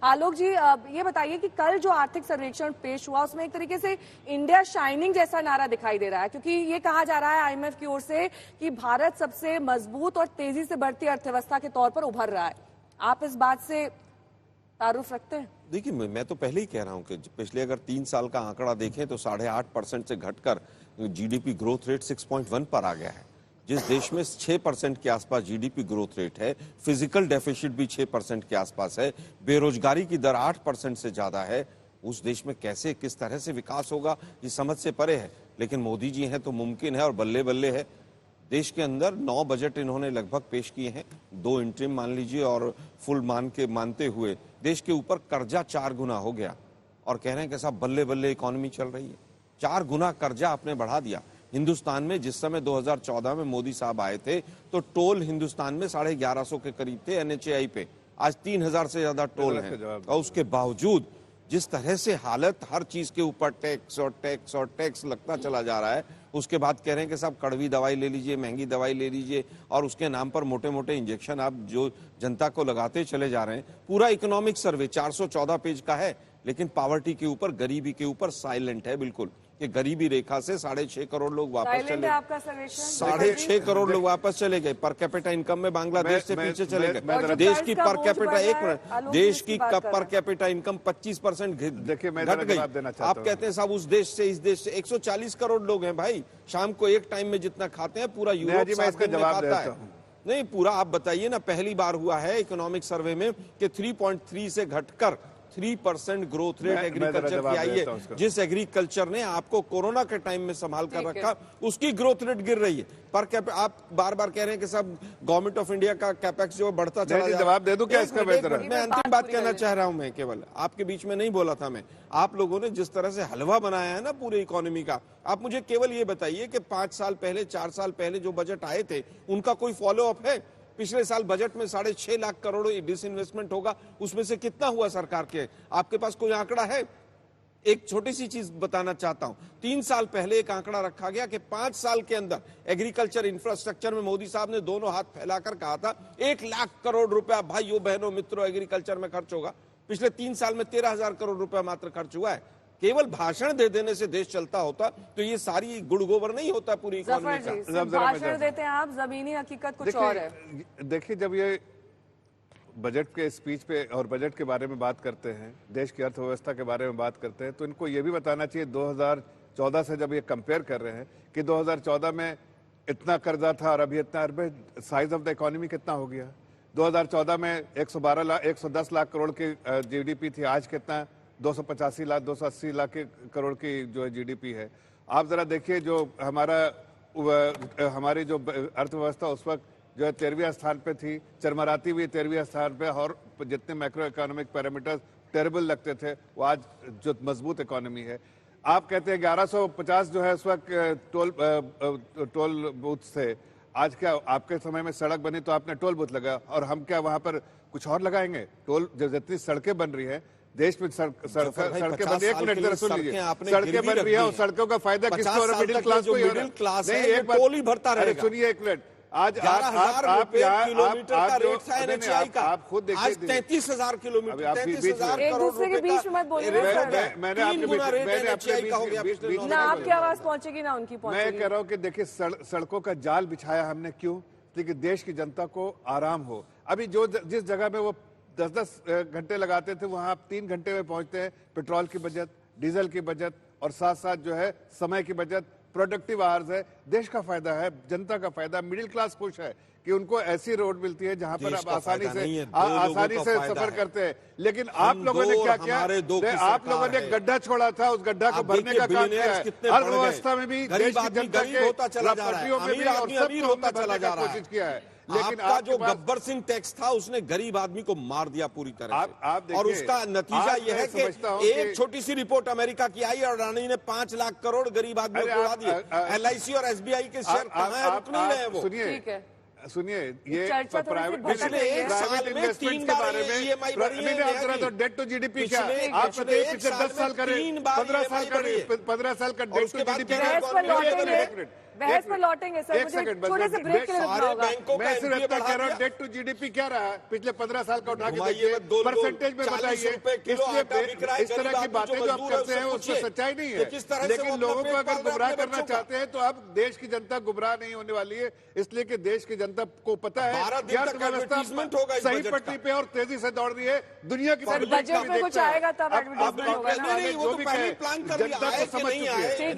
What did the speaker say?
आलोक जी, ये बताइए कि कल जो आर्थिक सर्वेक्षण पेश हुआ उसमें एक तरीके से इंडिया शाइनिंग जैसा नारा दिखाई दे रहा है, क्योंकि ये कहा जा रहा है आईएमएफ की ओर से कि भारत सबसे मजबूत और तेजी से बढ़ती अर्थव्यवस्था के तौर पर उभर रहा है। आप इस बात से तारुफ रखते हैं? देखिए, मैं तो पहले ही कह रहा हूं कि पिछले अगर 3 साल का आंकड़ा देखें तो 8.5% से घटकर जीडीपी ग्रोथ रेट 6.1 पर आ गया है। जिस देश में 6% के आसपास जीडीपी ग्रोथ रेट है, फिजिकल डेफिसिट भी 6% के आसपास है, बेरोजगारी की दर 8% से ज्यादा है, उस देश में कैसे किस तरह से विकास होगा ये समझ से परे है। लेकिन मोदी जी हैं तो मुमकिन है और बल्ले बल्ले है। देश के अंदर 9 बजट इन्होंने लगभग पेश किए हैं, 2 इंटरिम मान लीजिए और फुल मानते हुए देश के ऊपर कर्जा 4 गुना हो गया और कह रहे हैं कि साहब बल्ले बल्ले इकोनॉमी चल रही है। 4 गुना कर्जा आपने बढ़ा दिया। हिंदुस्तान में जिस समय 2014 में मोदी साहब आए थे तो टोल हिंदुस्तान में 1150 के करीब थे एनएचएआई पे, आज 3000 से ज्यादा टोल हैं। और उसके बावजूद जिस तरह से हालत, हर चीज के ऊपर टैक्स और टैक्स और टैक्स लगता चला जा रहा है, उसके बाद कह रहे हैं कि साहब कड़वी दवाई ले लीजिए, महंगी दवाई ले लीजिए और उसके नाम पर मोटे मोटे इंजेक्शन आप जो जनता को लगाते चले जा रहे हैं। पूरा इकोनॉमिक सर्वे 414 पेज का है, लेकिन पावर्टी के ऊपर, गरीबी के ऊपर साइलेंट है बिल्कुल कि गरीबी रेखा से 6.5 करोड़ लोग वापस चले, 6.5 करोड़ लोग वापस चले गए। पर कैपिटा इनकम में बांग्लादेश से पीछे चले गए। देश की पर कैपिटा, एक मिनट, देश की पर कैपिटा इनकम 25% घट गई। आप कहते हैं साहब उस देश से इस देश से 140 करोड़ लोग हैं भाई, शाम को एक टाइम में जितना खाते हैं पूरा यूरोप खाता है। नहीं, पूरा आप बताइए ना, पहली बार हुआ है इकोनॉमिक सर्वे में कि 3.3 से घटकर 3% ग्रोथ रेट एग्रीकल्चर की आई है। जिस एग्रीकल्चर ने आपको कोरोना के टाइम में संभाल कर रखा, उसकी ग्रोथ रेट गिर रही है। पर आप बार बार कह रहे हैं कि सब गवर्नमेंट ऑफ इंडिया का कैपेक्स जो बढ़ता चला जा रहा है। जवाब दे दूं क्या इसका बेहतर है? मैं अंतिम बात कहना चाह रहा हूं, मैं केवल आपके बीच में नहीं बोला था मैं। आप लोगों ने जिस तरह से हलवा बनाया है ना पूरी इकोनॉमी का, आप मुझे केवल ये बताइए कि 5 साल पहले, 4 साल पहले जो बजट आए थे उनका कोई फॉलो अप है? पिछले साल बजट में 6.5 लाख करोड़ डिसइन्वेस्टमेंट होगा, उसमें से कितना हुआ सरकार के? आपके पास कोई आंकड़ा है? एक छोटी सी चीज बताना चाहता हूं, 3 साल पहले एक आंकड़ा रखा गया कि 5 साल के अंदर एग्रीकल्चर इंफ्रास्ट्रक्चर में मोदी साहब ने दोनों हाथ फैलाकर कहा था 1 लाख करोड़ रुपया भाइयों बहनों मित्रों एग्रीकल्चर में खर्च होगा। पिछले 3 साल में 13,000 करोड़ रुपया मात्र खर्च हुआ है। केवल भाषण दे देने से देश चलता होता तो ये सारी गुड़ गोबर नहीं होता पूरी इकोनॉमी का। भाषण देते हैं आप, जमीनी हकीकत कुछ और है। देखिए, जब ये बजट के स्पीच पे और बजट के बारे में बात करते हैं, देश की अर्थव्यवस्था के बारे में बात करते हैं, तो इनको ये भी बताना चाहिए 2014 से जब ये कंपेयर कर रहे हैं कि 2014 में इतना कर्जा था और अभी इतना, साइज ऑफ द इकोनॉमी कितना हो गया। 2014 में 110 लाख करोड़ की जीडीपी थी, आज कितना 285 लाख 280 लाख करोड़ की जो है जीडीपी है। आप जरा देखिए, जो हमारी जो अर्थव्यवस्था उस वक्त जो है 13वें स्थान पे थी, चरमराती हुई 13वें स्थान पे, और जितने मैक्रो इकोनॉमिक पैरामीटर्स टेरेबल लगते थे वो आज जो मजबूत इकोनॉमी है। आप कहते हैं 1150 जो है उस वक्त टोल बूथ थे, आज क्या आपके समय में सड़क बनी तो आपने टोल बूथ लगा, और हम क्या वहां पर कुछ और लगाएंगे? टोल जो जितनी सड़कें बन रही है देश में, सड़कें बन, एक मिनट जरा सुन लीजिए, सड़कें बन रही है और सड़कों का फायदा किसको हो रहा है? मिडिल क्लास को ही हो रहा है। नहीं, एक टोल ही भरता रहेगा। सुनिए एक मिनट, आज आप किलोमीटर का रेट था एनएचएआई का, आप खुद देखिए, आज 33,000 किलोमीटर, 33,000 एक दूसरे के बीच में मत बोलिए। मैंने आपकी आवाज पहुंचेगी ना उनकी पहुंचेगी। मैं कह रहा हूँ कि देखिए, सड़कों का जाल बिछाया हमने क्यों? लेकिन देश की जनता को आराम हो। अभी जो जिस जगह में वो 10-10 घंटे लगाते थे वहां आप 3 घंटे में पहुंचते हैं। पेट्रोल की बचत, डीजल की बचत और साथ साथ जो है समय की बचत, प्रोडक्टिव आवर्स है। देश का फायदा है, जनता का फायदा, मिडिल क्लास खुश है कि उनको ऐसी रोड मिलती है जहां पर आप आसानी से सफर करते हैं। लेकिन आप लोगों ने क्या किया? आप लोगों ने गड्ढा छोड़ा था, उस गड्ढा को भरने का काम किया है। अर्थव्यवस्था में भी देश की जनता के प्रॉपर्टियों में भी और सब होता चला जा रहा है, कोशिश किया है। लेकिन आपका जो गब्बर सिंह टैक्स था उसने गरीब आदमी को मार दिया पूरी तरह से। और उसका नतीजा यह है कि एक छोटी सी रिपोर्ट अमेरिका की आई और अडानी ने 5 लाख करोड़ गरीब आदमियों को उड़ा दिए। एलआईसी और एसबीआई के शेयर कहां है? रुक नहीं रहे वो। सुनिए, ये प्राइवेट पिछले एक साल में 3 बार ईएमआई बढ़ी है। तो डेट टू जीडीपी क्या आप पिछले 10 साल करे, 15 साल का डेट टू जीडीपी। बहस पर लौटेंगे सर, एक मुझे सेकंड बस, छोटे से ब्रेक के लिए रुकना सारे होगा। बैंकों का मैं सिर्फ NPA इतना बढ़ा कह रहा हूँ, दिया। डेट टू जीडीपी क्या रहा है पिछले 15 साल का उठा के घुमाइए देखिए, मत गोल-गोल। परसेंटेज में 40 बताइए। रुपए किलो इसलिए आटा बिक रहा है, इस तरह गरीब की आदमी बातें जो जो आप मजदूर है, करते हैं उससे उसमें पूछिए सच्चाई नहीं कि है, किस तरह से वो लेकिन अपना लोगों पेट को पाल अगर रहे हैं गुमराह अपने करना बच्चों का। चाहते हैं तो अब देश की जनता गुमराह नहीं होने वाली है, इसलिए कि देश की जनता को पता है 12 कि दिन तक अर्थव्यवस्था एडवर्टीजमेंट होगा इस सही बजट पट्टी का। पे और तेजी से दौड़ रही है। दुनिया की सर, सरकार बजट भी में कुछ देखता है। आएगा तब अब एडवर्टाइजमेंट होगा कांग्रेस ना। वाले नहीं, वो जो तो भी पहले कहे, ही प्लान कर लिया, जनता आए तो कि समझ नहीं चुकी आए। है। ठीक है।